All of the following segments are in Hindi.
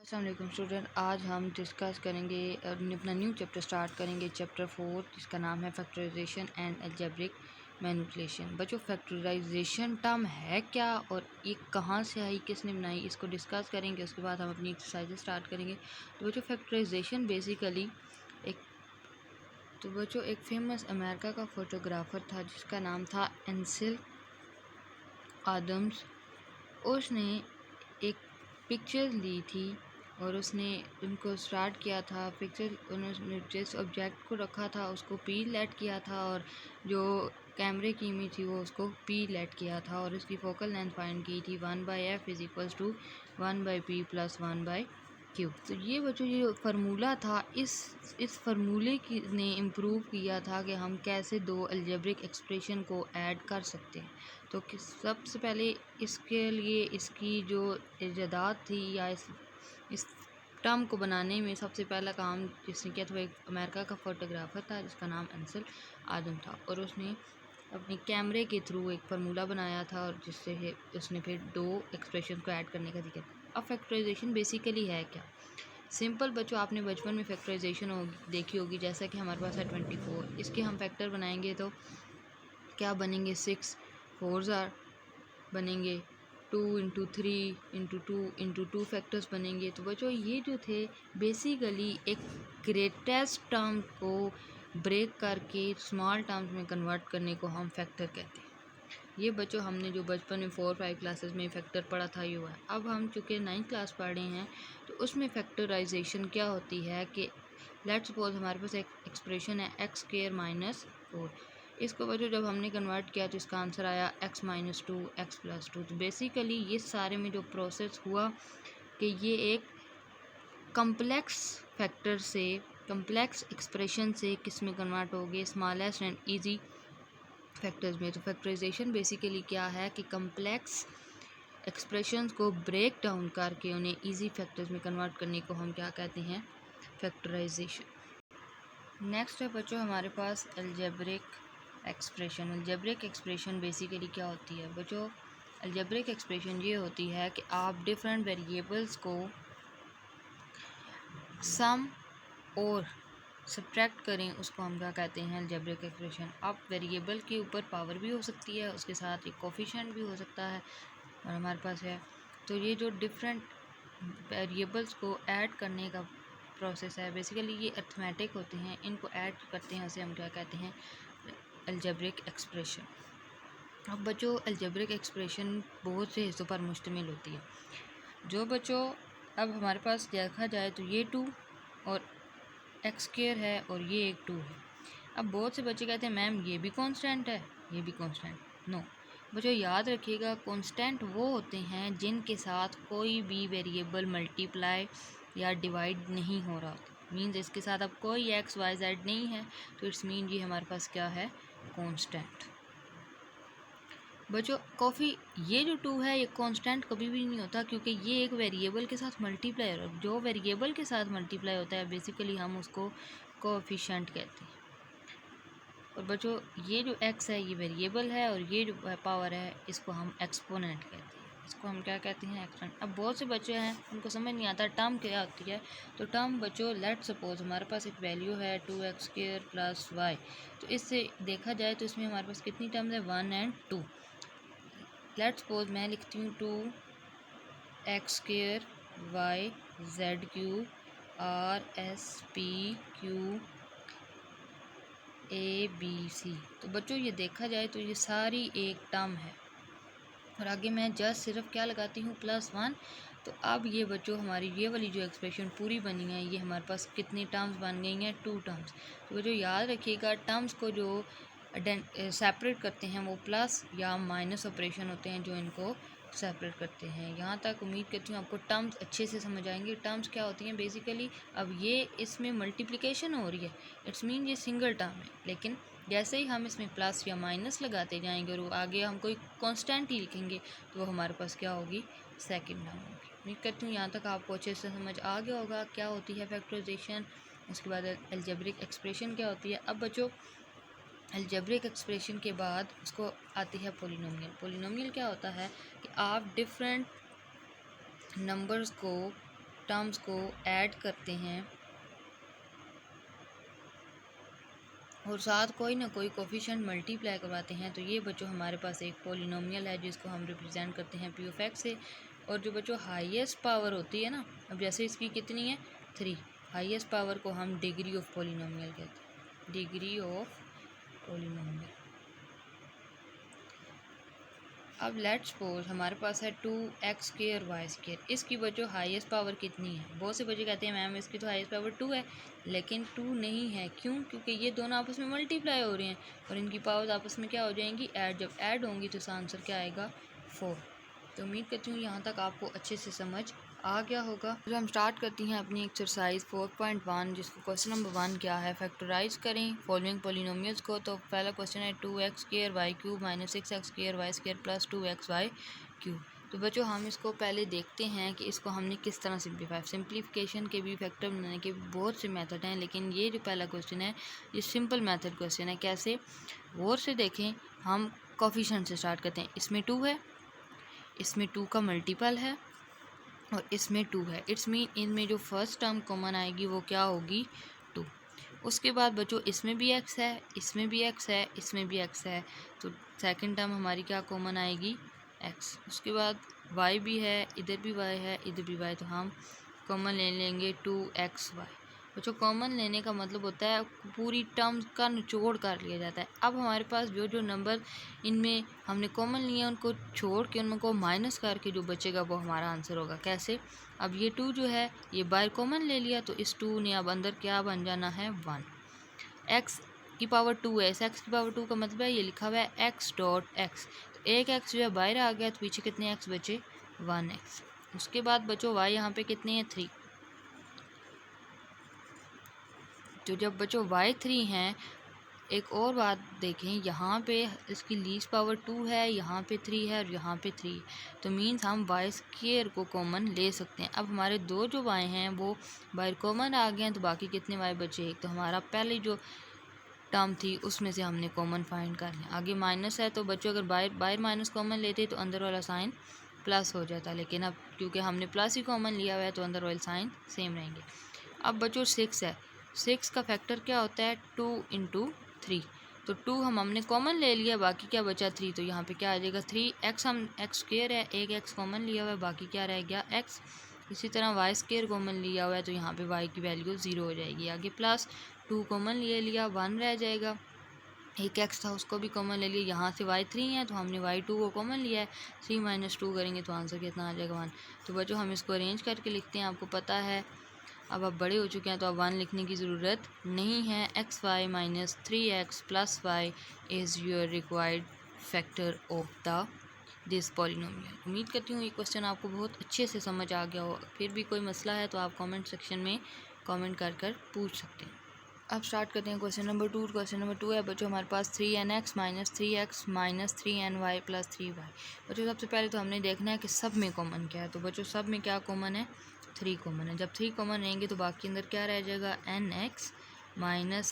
अस्सलाम वालेकुम स्टूडेंट, आज हम डिस्कस करेंगे अपना न्यू चैप्टर स्टार्ट करेंगे, चैप्टर 4 जिसका नाम है फैक्टराइजेशन एंड अलजेब्रिक मैनिपुलेशन। बच्चों, फैक्टराइजेशन टर्म है क्या और ये कहाँ से आई, किसने बनाई, इसको डिस्कस करेंगे। उसके बाद हम अपनी एक्सरसाइजेज स्टार्ट करेंगे। तो बच्चों, फैक्टराइजेशन बेसिकली एक फेमस अमेरिका का फ़ोटोग्राफ़र था जिसका नाम था एंसिल आदम्स। उसने एक पिक्चर ली थी और उसने उनको स्टार्ट किया था पिक्चर। उन्होंने जिस ऑब्जेक्ट को रखा था उसको पी लेट किया था और जो कैमरे की इमेज थी वो उसको पी लेट किया था और उसकी फोकल लेंथ फाइंड की थी 1/f is equals to 1/p plus 1/q। तो ये बच्चों ये फार्मूला था, इस फार्मूले की ने इम्प्रूव किया था कि हम कैसे दो अलजेब्रिक एक्सप्रेशन को ऐड कर सकते हैं। तो सबसे पहले इसके लिए इसकी जो इजादात थी या इस टर्म को बनाने में सबसे पहला काम जिसने किया था वो एक अमेरिका का फ़ोटोग्राफ़र था जिसका नाम एंसिल आदम था और उसने अपने कैमरे के थ्रू एक फार्मूला बनाया था और जिससे उसने फिर दो एक्सप्रेशन को ऐड करने का जिक्र। अब फैक्टराइजेशन बेसिकली है क्या? सिंपल बच्चों, आपने बचपन में फैक्टराइजेशन देखी होगी। जैसा कि हमारे पास है 24, इसके हम फैक्टर बनाएंगे तो क्या बनेंगे? 6 4s बनेंगे, 2 × 3 × 2 फैक्टर्स बनेंगे। तो बच्चों ये जो थे बेसिकली एक ग्रेटेस्ट टर्म को ब्रेक करके स्मॉल टर्म्स में कन्वर्ट करने को हम फैक्टर कहते हैं। ये बच्चों हमने जो बचपन में 4-5 क्लासेस में फैक्टर पढ़ा था ये हुआ है। अब हम चूँकि 9th क्लास पढ़े हैं तो उसमें फैक्टराइजेशन क्या होती है कि लेट्स सपोज हमारे पास एक एक्सप्रेशन है x² - 4। इसको बच्चों जब हमने कन्वर्ट किया तो इसका आंसर आया x - 2 x + 2। तो बेसिकली ये सारे में जो प्रोसेस हुआ कि ये एक कम्प्लेक्स फैक्टर से कम्प्लेक्स एक्सप्रेशन से किस में कन्वर्ट हो गए? स्मॉलेस्ट एंड ईजी फैक्टर्स में। तो फैक्टराइजेशन बेसिकली क्या है कि कम्प्लेक्स एक्सप्रेशंस को ब्रेक डाउन करके उन्हें इजी फैक्टर्स में कन्वर्ट करने को हम क्या कहते हैं? फैक्टराइजेशन। नेक्स्ट है बच्चों हमारे पास algebraic expression. Algebraic expression basically क्या होती है? बच्चों अलजेब्रिक एक्सप्रेशन ये होती है कि आप डिफरेंट वेरिएबल्स को सम और सब्ट्रैक्ट करें, उसको हम क्या कहते हैं? Algebraic expression. अब वेरिएबल के ऊपर पावर भी हो सकती है, उसके साथ एक कोफिशिएंट भी हो सकता है और हमारे पास है। तो ये जो डिफरेंट वेरिएबल्स को ऐड करने का प्रोसेस है बेसिकली ये अर्थमेटिक होते हैं, इनको ऐड करते हैं, उसे हम क्या कहते हैं? Algebraic expression. अब बच्चों अलजेब्रिक एक्सप्रेशन बहुत से हिस्सों पर मुश्तमिल होती है। जो बच्चों अब हमारे पास देखा जाए तो ये 2 और x² है और ये एक 2 है। अब बहुत से बच्चे कहते हैं मैम ये भी कांस्टेंट है, ये भी कांस्टेंट। नो बच्चों, याद रखिएगा कांस्टेंट वो होते हैं जिनके साथ कोई भी वेरिएबल मल्टीप्लाई या डिवाइड नहीं हो रहा होता। मीन्स इसके साथ अब कोई x y z नहीं है तो इट्स मीन ये हमारे पास क्या है? कांस्टेंट। बच्चों ये जो 2 है ये कांस्टेंट कभी भी नहीं होता क्योंकि ये एक वेरिएबल के साथ मल्टीप्लाई हो रहा है। जो वेरिएबल के साथ मल्टीप्लाई होता है बेसिकली हम उसको कोएफिशिएंट कहते हैं। और बच्चों ये जो x है ये वेरिएबल है और ये जो पावर है इसको हम एक्सपोनेंट कहते हैं। इसको हम क्या कहते हैं? एक्सपोनेंट। अब बहुत से बच्चे हैं उनको समझ नहीं आता टर्म क्या होती है। तो टर्म बच्चों लेट सपोज हमारे पास एक वैल्यू है 2x² + y। तो इससे देखा जाए तो इसमें हमारे पास कितनी टर्म्स है? 1 और 2। लेट सपोज मैं लिखती हूँ 2x² y z³ r s p q ABC। तो बच्चों ये देखा जाए तो ये सारी एक टर्म है और आगे मैं जस्ट सिर्फ क्या लगाती हूँ? +1। तो अब ये बच्चों हमारी ये वाली जो एक्सप्रेशन पूरी बनी है ये हमारे पास कितनी टर्म्स बन गई हैं? 2 टर्म्स। तो बच्चों याद रखिएगा टर्म्स को जो सेपरेट करते हैं वो प्लस या माइनस ऑपरेशन होते हैं जो इनको सेपरेट करते हैं। यहाँ तक उम्मीद करती हूँ आपको टर्म्स अच्छे से समझ आएंगे। टर्म्स क्या होती हैं बेसिकली? अब ये इसमें मल्टीप्लिकेशन हो रही है, इट्स मीन ये सिंगल टर्म है, लेकिन जैसे ही हम इसमें प्लस या माइनस लगाते जाएंगे और आगे हम कोई कांस्टेंट ही लिखेंगे तो वो हमारे पास क्या होगी? सेकंड टर्म होगी। उम्मीद करती हूँ यहाँ तक आपको अच्छे से समझ आ गया होगा क्या होती है फैक्टराइजेशन। उसके बाद अलजेब्रिक एक्सप्रेशन क्या होती है। अब बच्चों अलजेब्रिक एक्सप्रेशन के बाद उसको आती है पोलिनोमियल। पोलिनोमियल क्या होता है कि आप डिफरेंट नंबर्स को टर्म्स को ऐड करते हैं और साथ कोई ना कोई कोफिशिएंट मल्टीप्लाई करवाते हैं, तो ये बच्चों हमारे पास एक पॉलिनोमियल है जिसको हम रिप्रेजेंट करते हैं पी ऑफ एक्स से। और जो बच्चों हाईएस्ट पावर होती है ना, अब जैसे इसकी कितनी है 3, हाईएस्ट पावर को हम डिग्री ऑफ पॉलिनोमियल कहते हैं, डिग्री ऑफ पॉलिनोमियल। अब लेट्स सपोज हमारे पास है 2x² y²। इसकी बच्चों हाईएस्ट पावर कितनी है? बहुत से बच्चे कहते हैं मैम इसकी तो हाईएस्ट पावर 2 है, लेकिन 2 नहीं है। क्यों? क्योंकि ये दोनों आपस में मल्टीप्लाई हो रहे हैं और इनकी पावर्स आपस में क्या हो जाएंगी, ऐड। जब ऐड होंगी तो इसका आंसर क्या आएगा 4। तो उम्मीद करती हूँ यहाँ तक आपको अच्छे से समझ आ गया होगा। तो हम स्टार्ट करती हैं अपनी एक्सरसाइज 4.1, जिसको क्वेश्चन नंबर 1 क्या है, फैक्टराइज करें फॉलोइंग पॉलिनोमियल्स को। तो पहला क्वेश्चन है 2x² y³ - 6x² y² + 2xy³। तो बच्चों हम इसको पहले देखते हैं कि इसको हमने किस तरह सिंप्लीफिकेशन के भी, फैक्टर बनाने के भी बहुत से मेथड हैं, लेकिन ये जो पहला क्वेश्चन है ये सिंपल मेथड क्वेश्चन है। कैसे? गौर से देखें। हम कोफिशिएंट से स्टार्ट करते हैं। इसमें 2 है, इसमें 2 का मल्टीपल है और इसमें 2 है। इट्स मीन इनमें जो फर्स्ट टर्म कॉमन आएगी वो क्या होगी 2। उसके बाद बच्चों इसमें भी x है, इसमें भी x है, इसमें भी x है, तो सेकंड टर्म हमारी क्या कॉमन आएगी x। उसके बाद y भी है, इधर भी y है, इधर भी y, तो हम कॉमन ले लेंगे 2xy। बच्चों कॉमन लेने का मतलब होता है पूरी टर्म्स का निचोड़ कर लिया जाता है। अब हमारे पास जो जो नंबर इनमें हमने कॉमन लिए उनको छोड़ के उनको माइनस करके जो बचेगा वो हमारा आंसर होगा। कैसे? अब ये 2 जो है ये बाहर कॉमन ले लिया, तो इस 2 ने अब अंदर क्या बन जाना है 1। x की पावर 2 है, इस x की पावर 2 का मतलब है ये लिखा हुआ है x.x। तो एक x जो है बाहर आ गया, तो पीछे कितने x बचे 1x। उसके बाद बच्चों y यहाँ पे कितने हैं 3। तो जब बच्चों y3 हैं, एक और बात देखें, यहाँ पे इसकी लीस्ट पावर 2 है, यहाँ पे 3 है और यहाँ पे 3, तो मीन्स हम y² को कॉमन ले सकते हैं। अब हमारे दो जो y हैं वो बाहर कॉमन आ गए हैं, तो बाकी कितने y बचे? एक। तो हमारा पहले जो टर्म थी उसमें से हमने कॉमन फाइंड कर लिया। आगे माइनस है, तो बच्चों अगर बाहर माइनस कॉमन लेते तो अंदर वाला साइन प्लस हो जाता, लेकिन अब क्योंकि हमने प्लस ही कॉमन लिया हुआ है तो अंदर वाले साइन सेम रहेंगे। अब बच्चों 6 है, 6 का फैक्टर क्या होता है 2 × 3, तो 2 हमने कॉमन ले लिया, बाकी क्या बचा 3, तो यहाँ पे क्या आ जाएगा 3x। हम x² है, एक x कॉमन लिया हुआ है, बाकी क्या रह गया x। इसी तरह y² कॉमन लिया हुआ है, तो यहाँ पे y की वैल्यू 0 हो जाएगी। आगे प्लस 2 कॉमन ले लिया, 1 रह जाएगा। एक x था उसको भी कॉमन ले लिया, यहाँ से y3 है तो हमने y2 को कॉमन लिया है, 3 - 2 करेंगे तो आंसर कितना आ जाएगा 1। तो बच्चों हम इसको अरेंज करके लिखते हैं, आपको पता है अब आप बड़े हो चुके हैं तो अब 1 लिखने की ज़रूरत नहीं है। xy - 3x + y is your required factor of the this polynomial. उम्मीद करती हूँ ये क्वेश्चन आपको बहुत अच्छे से समझ आ गया हो। फिर भी कोई मसला है तो आप कमेंट सेक्शन में कमेंट कर पूछ सकते हैं। अब स्टार्ट करते हैं क्वेश्चन नंबर 2। क्वेश्चन नंबर 2 है बच्चों हमारे पास 3nx - 3x - 3ny + 3y। बच्चों सबसे पहले तो हमने देखना है कि सब में कॉमन क्या है। तो बच्चों सब में क्या कॉमन है 3 कॉमन है। जब 3 कॉमन रहेंगे तो बाकी अंदर क्या रह जाएगा nx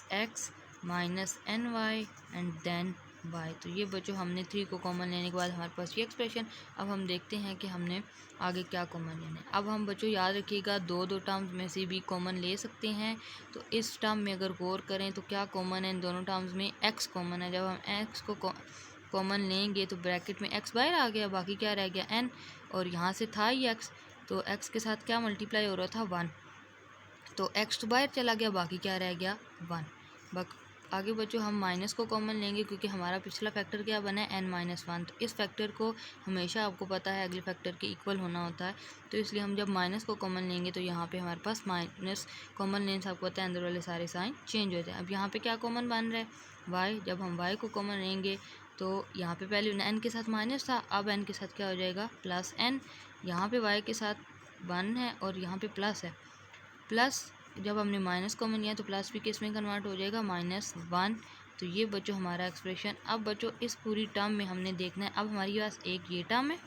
- x - ny and then y। तो ये बच्चों हमने 3 को कॉमन लेने के बाद हमारे पास ये एक्सप्रेशन। अब हम देखते हैं कि हमने आगे क्या कॉमन लेना है। अब हम बच्चों याद रखिएगा दो टर्म्स में से भी कॉमन ले सकते हैं। तो इस टर्म में अगर गौर करें तो क्या कॉमन है इन दोनों टर्म्स में, x कॉमन है। जब हम x को कॉमन लेंगे तो ब्रैकेट में x बाहर आ गया, बाकी क्या रह गया n, और यहाँ से था ही x, तो x के साथ क्या मल्टीप्लाई हो रहा था 1, तो x तो बाहर चला गया, बाकी क्या रह गया 1। आगे बच्चों हम माइनस को कॉमन लेंगे क्योंकि हमारा पिछला फैक्टर क्या बना है n-1। तो इस फैक्टर को हमेशा आपको पता है अगले फैक्टर के इक्वल होना होता है, तो इसलिए हम जब माइनस को कॉमन लेंगे तो यहाँ पे हमारे पास माइनस कॉमन लेने से आपको पता है अंदर वाले सारे साइन चेंज हो जाए। अब यहाँ पे क्या कॉमन बन रहा है y। जब हम y को कॉमन लेंगे तो यहाँ पे पहले n के साथ माइनस था, अब n के साथ क्या हो जाएगा +n। यहाँ पे y के साथ 1 है और यहाँ पे प्लस है, प्लस जब हमने माइनस कॉमन लिया तो प्लस भी किस में कन्वर्ट हो जाएगा -1। तो ये बच्चों हमारा एक्सप्रेशन। अब बच्चों इस पूरी टर्म में हमने देखना है, अब हमारे पास एक ये टर्म है,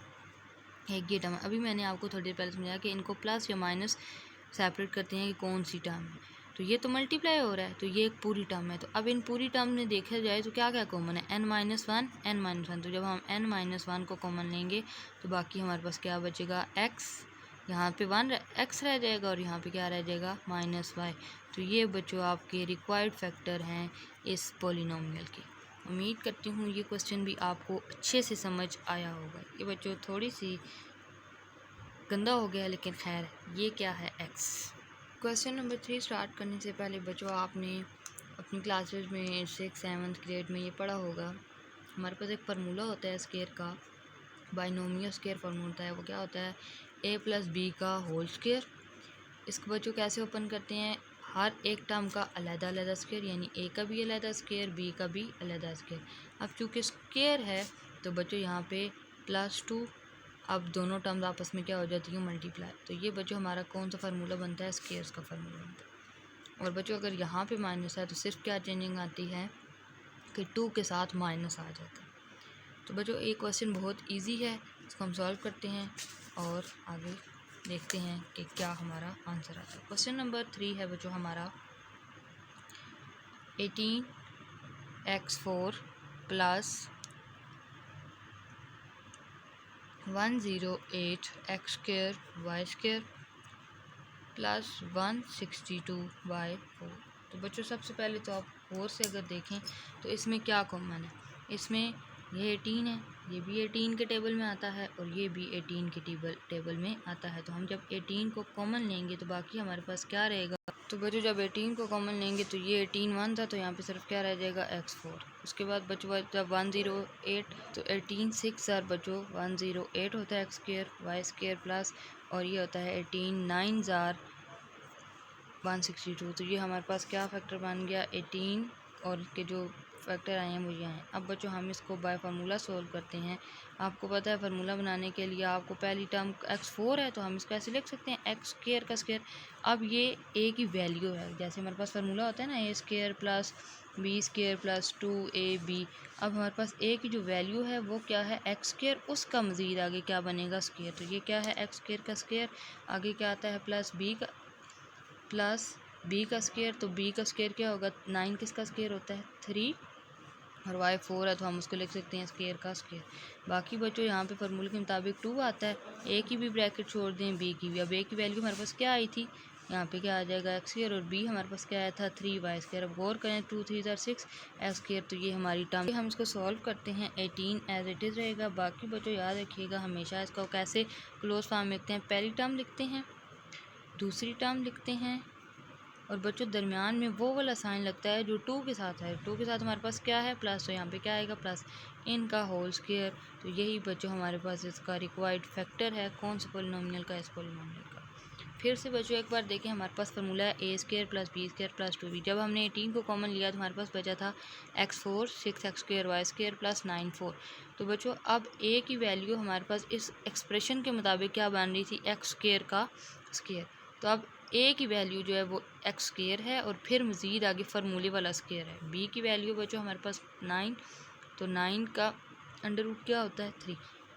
एक ये टर्म है। अभी मैंने आपको थोड़ी देर पहले समझाया कि इनको प्लस या माइनस सेपरेट करते हैं कि कौन सी टर्म है। तो ये तो मल्टीप्लाई हो रहा है, तो ये एक पूरी टर्म है। तो अब इन पूरी टर्म में देखा जाए तो क्या क्या कॉमन है n-1 n-1। तो जब हम n-1 को कॉमन लेंगे तो बाकी हमारे पास क्या बचेगा x यहाँ पे 1 एक्स रह जाएगा और यहाँ पे क्या रह जाएगा -y। तो ये बच्चों आपके रिक्वायर्ड फैक्टर हैं इस पॉलिनोमियल के। उम्मीद करती हूँ ये क्वेश्चन भी आपको अच्छे से समझ आया होगा। ये बच्चों थोड़ी सी गंदा हो गया लेकिन खैर, ये क्या है x। क्वेश्चन नंबर 3 स्टार्ट करने से पहले बच्चों आपने अपनी क्लासेस में 6th 7th ग्रेड में ये पढ़ा होगा, हमारे पास एक फार्मूला होता है स्क्वायर का, बाइनोमियल स्क्वायर फार्मूला होता है। वो क्या होता है, a + b का होल स्क्वायर। इसको बच्चों कैसे ओपन करते हैं, हर एक टर्म का अलग अलग स्क्वायर, यानी a का भी अलग स्क्वायर, b का भी अलग स्क्वायर। अब चूँकि स्क्वायर है तो बच्चों यहाँ पे +2, अब दोनों टर्म्स आपस में क्या हो जाती है, मल्टीप्लाई। तो ये बच्चों हमारा कौन सा फार्मूला बनता है, स्क्वायर्स का फार्मूला बनता है। और बच्चों अगर यहाँ पे माइनस है तो सिर्फ क्या चेंजिंग आती है कि 2 के साथ माइनस आ जाता है। तो बच्चों एक क्वेश्चन बहुत इजी है, इसको हम सॉल्व करते हैं और आगे देखते हैं कि क्या हमारा आंसर आता है। क्वेश्चन नंबर 3 है बच्चों हमारा 18x4 + 108x² y² + 162y4। तो बच्चों सबसे पहले तो आप 4 से अगर देखें तो इसमें क्या कॉमन है, इसमें ये 18 है, ये भी 18 के टेबल में आता है और ये भी 18 के टेबल में आता है। तो हम जब 18 को कॉमन लेंगे तो बाकी हमारे पास क्या रहेगा, तो बच्चों जब 18 को कॉमन लेंगे तो ये 18 1 था, तो यहाँ पे सिर्फ क्या रह जाएगा x4। उसके बाद बच्चों जब 108 तो 18 6 बच्चों 108 होता है x² y² प्लस, और ये होता है 18 9 162। तो ये हमारे पास क्या फैक्टर बन गया 18, और के जो फैक्टर आए हैं वो ये हैं। अब बच्चों हम इसको बाय फार्मूला सोल्व करते हैं। आपको पता है फार्मूला बनाने के लिए आपको पहली टर्म x4 है तो हम इसको ऐसे लिख सकते हैं x² का स्क्वायर। अब ये a की वैल्यू है, जैसे हमारे पास फार्मूला होता है ना a² + b² + 2ab। अब हमारे पास a की जो वैल्यू है वो क्या है x², उसका मज़ीद आगे क्या बनेगा स्क्वायर। तो ये क्या है x² का स्क्वायर, आगे क्या आता है +b का स्क्वायर। तो b का स्क्वायर क्या होगा, 9 किसका स्क्वायर होता है 3, और y4 है तो हम उसको लिख सकते हैं स्क्वायर का स्क्वायर। बाकी बच्चों यहाँ पे फार्मूले के मुताबिक 2 आता है, a की भी ब्रैकेट छोड़ दें b की भी। अब a की वैल्यू हमारे पास क्या आई थी, यहाँ पे क्या आ जाएगा x², और b हमारे पास क्या आया था 3y²। अब गौर करें 2 3 6 x², तो ये हमारी टर्म। हम इसको सॉल्व करते हैं, 18 एज इट इज़ रहेगा। बाकी बच्चों याद रखिएगा हमेशा इसको कैसे क्लोज फॉर्म लिखते हैं, पहली टर्म लिखते हैं, दूसरी टर्म लिखते हैं, और बच्चों दरमियान में वो वाला साइन लगता है जो 2 के साथ है। 2 के साथ हमारे पास क्या है प्लस, तो यहाँ पे क्या आएगा प्लस इनका होल स्क्वायर। तो यही बच्चों हमारे पास इसका रिक्वायर्ड फैक्टर है, कौन सा पॉलिनोमियल का, इस पॉलिनोमियल का। फिर से बच्चों एक बार देखें, हमारे पास फार्मूला है a² + b² + 2b। जब हमने 18 को कॉमन लिया तो हमारे पास बचा था x4 6x² y² + 9 4। तो बच्चों अब a की वैल्यू हमारे पास इस एक्सप्रेशन के मुताबिक क्या बन रही थी, x² का स्क्वायर। तो अब a की वैल्यू जो है वो x² है, और फिर मज़ीद आगे फार्मूले वाला स्क्वायर है। b की वैल्यू बच्चों हमारे पास 9, तो 9 का अंडर रूट क्या होता है 3,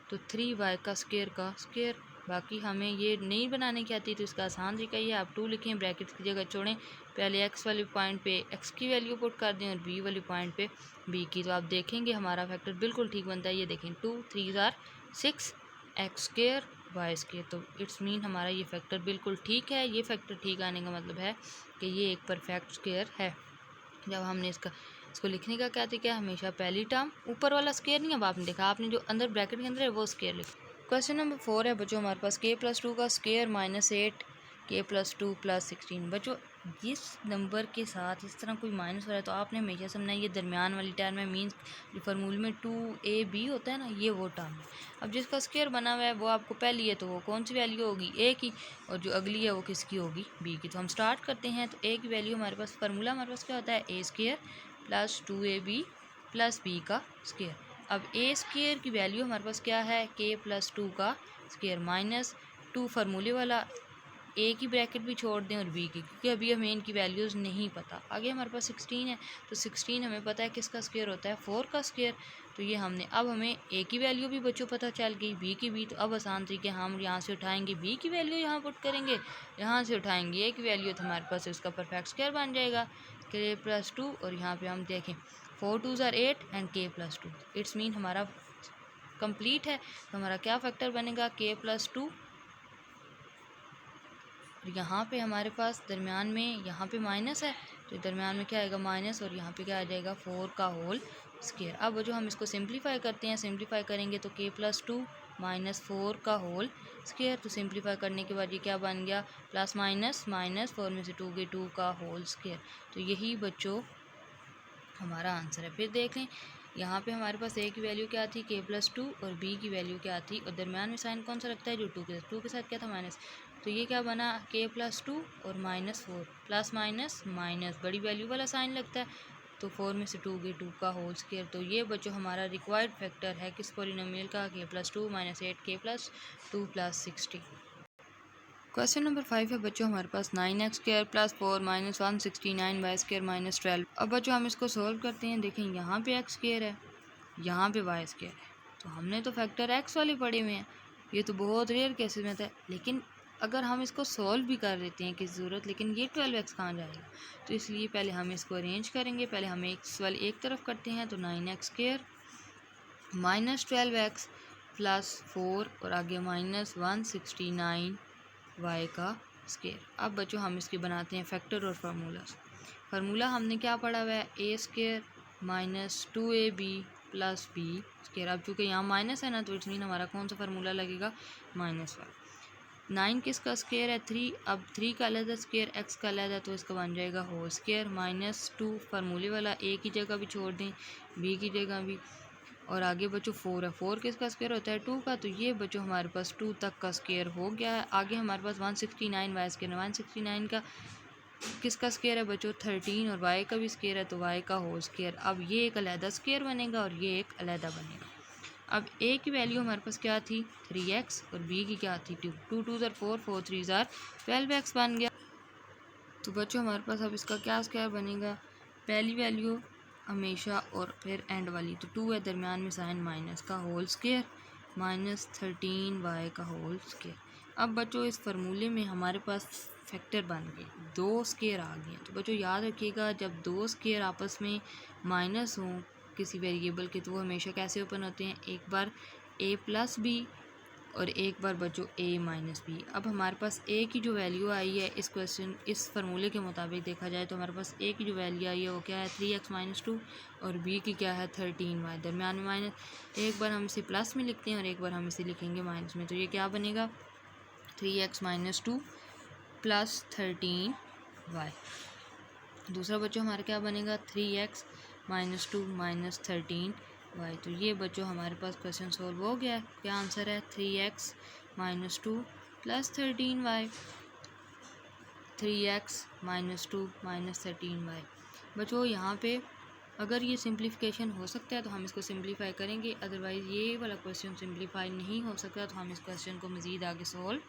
तो 3y का स्क्वायर। बाकी हमें ये नहीं बनाने की आती तो इसका आसान तरीका ये, आप 2 लिखें, ब्रैकेट्स की जगह छोड़ें, पहले x वाले पॉइंट पे x की वैल्यू पुट कर दें और b वाले पॉइंट पे b की। तो आप देखेंगे हमारा फैक्टर बिल्कुल ठीक बनता है। ये देखें 2 3 6 x² y²। तो इट्स मीन हमारा ये फैक्टर बिल्कुल ठीक है। ये फैक्टर ठीक आने का मतलब है कि ये एक परफेक्ट स्क्वायर है। जब हमने इसको लिखने का क्या तरीका है, हमेशा पहली टर्म ऊपर वाला स्क्वायर नहीं, अब आपने देखा आपने जो अंदर ब्रैकेट के अंदर है वो स्क्वायर लिखा। क्वेश्चन नंबर 4 है बच्चों हमारे पास k + 2 का स्क्वायर -8 k + 2 + 16। बच्चों इस नंबर के साथ इस तरह कोई माइनस हो रहा है तो आपने हमेशा समझना ये दरमियान वाली टर्म है, मीन्स जो फार्मूले में 2ab होता है ना, ये वो टर्म है। अब जिसका स्क्वायर बना हुआ है वो आपको पहली है तो वो कौन सी वैल्यू होगी a की, और जो अगली है वो किसकी होगी b की। तो हम स्टार्ट करते हैं। तो a की वैल्यू हमारे पास फार्मूला हमारे पास क्या होता है a² + 2ab + b का स्क्वायर। अब a² की वैल्यू हमारे पास क्या है k + 2 का स्क्वायर -2 फार्मूले वाला, a की ब्रैकेट भी छोड़ दें और b की, क्योंकि अभी हमें इनकी वैल्यूज़ नहीं पता। आगे हमारे पास 16 है, तो 16 हमें पता है किसका स्क्वायर होता है 4 का स्क्वायर। तो ये हमने, अब हमें a की वैल्यू भी बच्चों पता चल गई, b की भी। तो अब आसान तरीके हम यहाँ से उठाएंगे b की वैल्यू, यहाँ पुट करेंगे, यहाँ से उठाएंगे a की वैल्यू, तो हमारे पास इसका परफेक्ट स्क्वायर बन जाएगा k + 2। और यहाँ पे हम देखें 4 2 8 एंड k + 2, इट्स मीन हमारा कंप्लीट है। तो हमारा क्या फैक्टर बनेगा k + 2 और यहाँ पे हमारे पास दरमियान में यहाँ पे माइनस है, तो दरमियान में क्या आएगा माइनस, और यहाँ पे क्या आ जाएगा 4 का होल स्क्वायर। अब जो हम इसको सिंप्लीफाई करते हैं, सिंप्लीफाई करेंगे तो k+2 माइनस 4 का होल स्क्वायर। तो सिंप्लीफाई करने के बाद ये क्या बन गया, प्लस माइनस माइनस 4 में से 2 गए 2 का होल स्क्वायर। तो यही बच्चों हमारा आंसर है। फिर देख लें यहाँ पे हमारे पास a की वैल्यू क्या थी k+2 और b की वैल्यू क्या थी, और दरमियान में साइन कौन सा रखता है, जो 2 के साथ क्या था माइनस। तो ये क्या बना k+2 और -4 प्लस माइनस माइनस बड़ी वैल्यू वाला साइन लगता है, तो 4 में से 2 गए 2 का होल स्क्वायर। तो ये बच्चों हमारा रिक्वायर्ड फैक्टर है किस पॉलिनोमियल का, k+2 - 8k+2 + 60। क्वेश्चन नंबर 5 है बच्चों हमारे पास 9x² + 4 - 169y² - 12। अब बच्चों हम इसको सॉल्व करते हैं। देखें यहाँ पे x² है, यहाँ पे y² है, तो हमने तो फैक्टर x वाले पढ़े हुए हैं, ये तो बहुत रेयर केसेस में था। लेकिन अगर हम इसको सॉल्व भी कर देते हैं किस ज़रूरत, लेकिन ये 12x कहाँ जाएगा, तो इसलिए पहले हम इसको अरेंज करेंगे। पहले हम x वाले एक तरफ करते हैं, तो 9x² - 12x + 4 और आगे -169 y का स्क्वायर। अब बच्चों हम इसके बनाते हैं फैक्टर और फार्मूला हमने क्या पढ़ा हुआ है, a² - 2ab + b स्क्वायर। अब चूँकि यहाँ माइनस है ना, तो इट्स मीन हमारा कौन सा फार्मूला लगेगा, -1। 9 किसका स्क्वायर है, 3। अब 3 का अलग स्क्वायर, x का अलग, तो इसका बन जाएगा होल स्क्वायर। -2 फार्मूले वाला a की जगह भी छोड़ दें, b की जगह भी, और आगे बच्चों 4 है। 4 किसका स्क्वायर होता है, 2 का, तो ये बच्चों हमारे पास 2 तक का स्क्वायर हो गया है। आगे हमारे पास 169 y², 169 का किसका स्क्वायर है बच्चों, 13, और y का भी स्क्वायर है, तो y का होल स्क्वायर। अब ये एक अलहदा स्क्वायर बनेगा और ये एक अलहदा बनेगा। अब a की वैल्यू हमारे पास क्या थी, 3x, और b की क्या थी, 2। 2 2 ज़ार 4, 4 3 ज़ार 12x बन गया। तो बच्चों हमारे पास अब इसका क्या स्क्वायर बनेगा, पहली वैल्यू हमेशा और फिर एंड वाली, तो 2 है, दरमियान में साइन माइनस का होल स्क्वायर, -13y का होल स्क्वायर। अब बच्चों इस फार्मूले में हमारे पास फैक्टर बन गए, 2 स्क्वायर आ गए। तो बच्चों याद रखिएगा, जब 2 स्क्वायर आपस में माइनस हों किसी वेरिएबल के, तो वो हमेशा कैसे ओपन होते हैं, एक बार a + b और एक बार बच्चों a - b। अब हमारे पास a की जो वैल्यू आई है इस फार्मूले के मुताबिक देखा जाए, तो हमारे पास a की जो वैल्यू आई है वो क्या है, 3x - 2, और b की क्या है, 13y। दरमियान में माइनस, एक बार हम इसे प्लस में लिखते हैं और एक बार हम इसे लिखेंगे माइनस में, तो ये क्या बनेगा, 3x - 2 + 13y। दूसरा बच्चों हमारा क्या बनेगा, 3x - 2 - 13y। तो ये बच्चों हमारे पास क्वेश्चन सॉल्व हो गया है। क्या आंसर है, 3x - 2 + 13y, 3x - 2 - 13y। बच्चों यहाँ पे अगर ये सिंप्लीफिकेशन हो सकता है तो हम इसको सिंप्लीफाई करेंगे, अदरवाइज़ ये वाला क्वेश्चन सिंप्लीफाई नहीं हो सकता, तो हम इस क्वेश्चन को मज़ीद आगे सॉल्व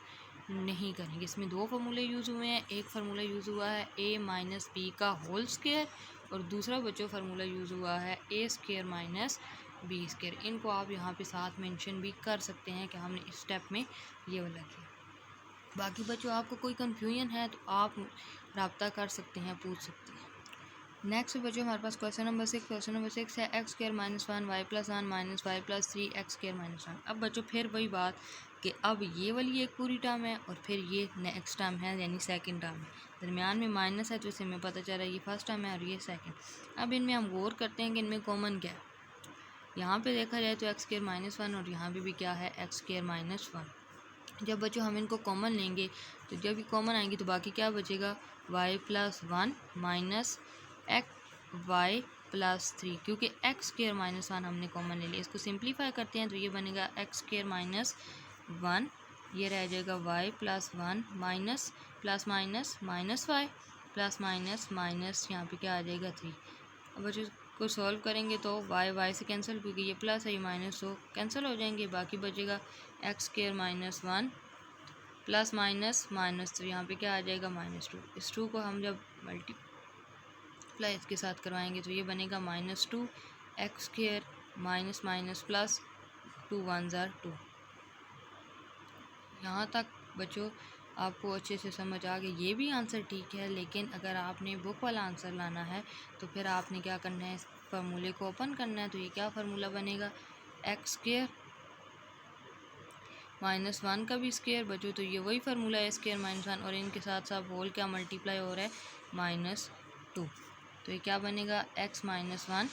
नहीं करेंगे। इसमें 2 फार्मूले यूज़ हुए हैं, एक फार्मूला यूज़ हुआ है a - b का होल स्क्वायर, और दूसरा बच्चों फार्मूला यूज़ हुआ है a² - b²। इनको आप यहाँ पे साथ मेंशन भी कर सकते हैं कि हमने इस स्टेप में ये वाला किया। बाकी बच्चों आपको कोई कन्फ्यूजन है तो आप रब्ता कर सकते हैं, पूछ सकते हैं। नेक्स्ट बच्चों हमारे पास क्वेश्चन नंबर 6। क्वेश्चन नंबर 6 है x² - 1 y + 1 - y + 3 x² - 1। अब बच्चों फिर वही बात कि अब ये वाली एक पूरी टर्म है और फिर ये नेक्स्ट टर्म है, यानी सेकंड टर्म है। दरमियान में माइनस है, तो इससे हमें पता चल रहा है ये फर्स्ट टर्म है और ये सेकंड। अब इनमें हम गौर करते हैं कि इनमें कॉमन क्या है। यहाँ पे देखा जाए तो x² - 1 और यहाँ पे भी क्या है, x² - 1। जब बच्चों हम इनको कॉमन लेंगे, तो जब ये कॉमन आएंगे तो बाकी क्या बचेगा, y + 1 - y + 3, क्योंकि x² - 1 हमने कॉमन ले लिया। इसको सिंप्लीफाई करते हैं तो ये बनेगा x² - 1, ये रह जाएगा y + 1 minus plus minus -y plus minus यहाँ पे क्या आ जाएगा 3। अब बच्चों को सॉल्व करेंगे तो y से कैंसिल, क्योंकि ये प्लस है, ये माइनस, तो कैंसिल हो जाएंगे। बाकी बचेगा x² - 1 प्लस माइनस, तो यहाँ पे क्या आ जाएगा -2। इस 2 को हम जब मल्टीप्लाई इसके साथ करवाएंगे तो ये बनेगा -2 x² माइनस प्लस 2 1 ज़ार 2। यहाँ तक बच्चों आपको अच्छे से समझ आ गई, ये भी आंसर ठीक है। लेकिन अगर आपने बुक वाला आंसर लाना है तो फिर आपने क्या करना है, इस फार्मूले को ओपन करना है। तो ये क्या फार्मूला बनेगा, x² -1 का भी स्क्वायर बच्चों, तो ये वही फार्मूला है स्क्वायर -1 और इनके साथ साथ होल क्या मल्टीप्लाई हो रहा है -2। तो ये क्या बनेगा x -1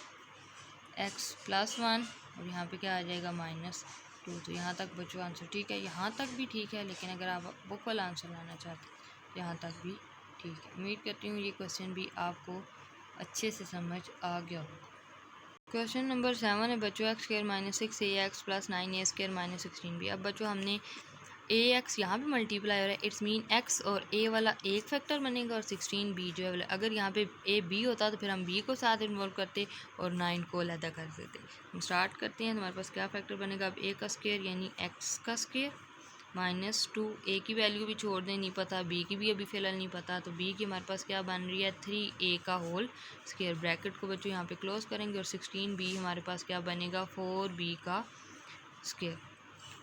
x + 1 और यहाँ पे क्या आ जाएगा -2। तो यहाँ तक बच्चों आंसर ठीक है, यहाँ तक भी ठीक है, लेकिन अगर आप बुक वाला आंसर लाना चाहते हैं तो यहाँ तक भी ठीक है। उम्मीद करती हूँ ये क्वेश्चन भी आपको अच्छे से समझ आ गया होगा। क्वेश्चन नंबर 7 है बच्चों x² - 6ax + 9a² - 16b। अब बच्चों हमने ax यहाँ पे मल्टीप्लाई हो रहा है, इट्स मीन x और a वाला एक फैक्टर बनेगा और 16b जो है अगर यहाँ पे a b होता तो फिर हम b को साथ इन्वॉल्व करते और 9 को अलहदा कर देते। हम स्टार्ट करते हैं, हमारे पास क्या फैक्टर बनेगा, अब a का स्क्वायर यानी x का स्क्वायर -2, a की वैल्यू भी छोड़ दें, नहीं पता, b की भी अभी फ़िलहाल नहीं पता, तो b की हमारे पास क्या बन रही है 3a का होल स्क्वायर। ब्रैकेट को बच्चों यहाँ पे क्लोज करेंगे और 16b हमारे पास क्या बनेगा 4b का स्क्वायर।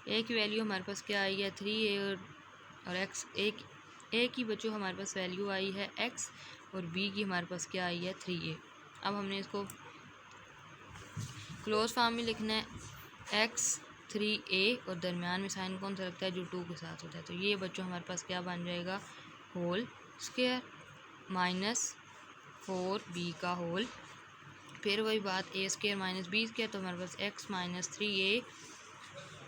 a की वैल्यू हमारे पास क्या आई है 3a और x a की बच्चों हमारे पास वैल्यू आई है x और b की हमारे पास क्या आई है 3a। अब हमने इसको क्लोज फॉर्म में लिखना है x 3a और दरमियान में साइन कौन सा लगता है जो 2 के साथ होता है। तो ये बच्चों हमारे पास क्या बन जाएगा होल स्क्वायर -4b का होल, फिर वही बात a² - b² तो हमारे पास x - 3a,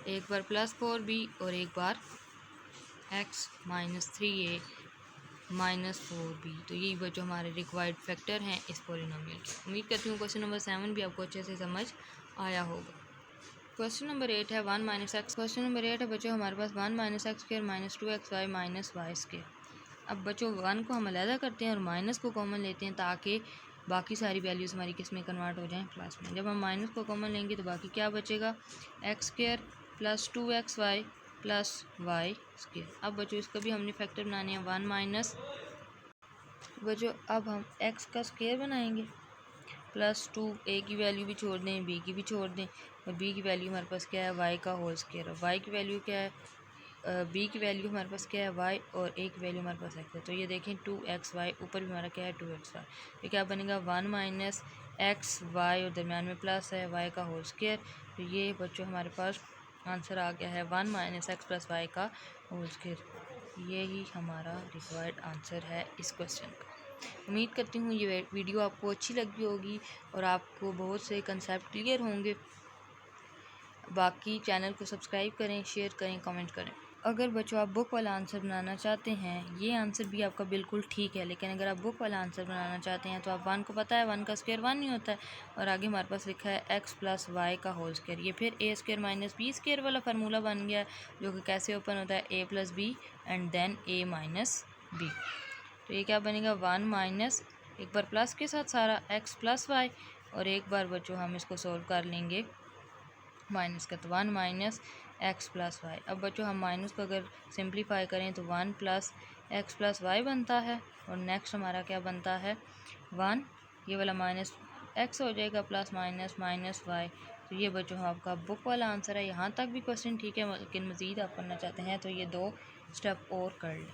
एक बार +4b और एक बार x - 3a -4b। तो यही बच्चों हमारे रिक्वायर्ड फैक्टर हैं इस पॉलिनोमियल के। उम्मीद करती हूँ क्वेश्चन नंबर 7 भी आपको अच्छे से समझ आया होगा। क्वेश्चन नंबर 8 है 1 - x। क्वेश्चन नंबर 8 है बच्चों हमारे पास 1 - x² - 2xy - y²। अब बच्चों 1 को हम अलहदा करते हैं और माइनस को कॉमन लेते हैं ताकि बाकी सारी वैल्यूज़ हमारी किस में कन्वर्ट हो जाएं प्लस में। जब हम माइनस को कॉमन लेंगे तो बाकी क्या बचेगा x² + 2xy + y²। अब बच्चों इसका भी हमने फैक्टर बनाने हैं 1 बच्चों अब हम x का स्क्वायर बनाएंगे +2, a की वैल्यू भी छोड़ दें, b की भी छोड़ दें और b की वैल्यू हमारे पास क्या है y का होल स्क्वायर और y की वैल्यू क्या है b की वैल्यू हमारे पास क्या है y और a की वैल्यू हमारे पास x है। तो ये देखें 2xy ऊपर भी हमारा क्या है 2xy, ये क्या बनेगा 1 - xy और दरमियान में प्लस है y का होल स्क्वायर। तो ये बच्चों हमारे पास आंसर आ गया है 1 - x + y का होल स्क्वायर। यही हमारा रिक्वायर्ड आंसर है इस क्वेश्चन का। उम्मीद करती हूँ ये वीडियो आपको अच्छी लगी होगी और आपको बहुत से कंसेप्ट क्लियर होंगे। बाकी चैनल को सब्सक्राइब करें, शेयर करें, कमेंट करें। अगर बच्चों आप बुक वाला आंसर बनाना चाहते हैं, ये आंसर भी आपका बिल्कुल ठीक है, लेकिन अगर आप बुक वाला आंसर बनाना चाहते हैं तो आप 1 को पता है 1 का स्क्वायर 1 ही होता है और आगे हमारे पास लिखा है x + y का होल स्क्वायर। ये फिर a² - b² वाला फार्मूला बन गया जो कि कैसे ओपन होता है a + b and then a - b। तो ये क्या बनेगा 1 - एक बार प्लस के साथ सारा x + y और एक बार बच्चों हम इसको सोल्व कर लेंगे माइनस का, तो 1 - x + y। अब बच्चों हम माइनस को अगर सिंप्लीफाई करें तो 1 + x + y बनता है और नेक्स्ट हमारा क्या बनता है 1, ये वाला माइनस x हो जाएगा प्लस -y। तो ये बच्चों आपका बुक वाला आंसर है। यहाँ तक भी क्वेश्चन ठीक है, लेकिन मज़ीद आप करना चाहते हैं तो ये 2 स्टेप और कर लें।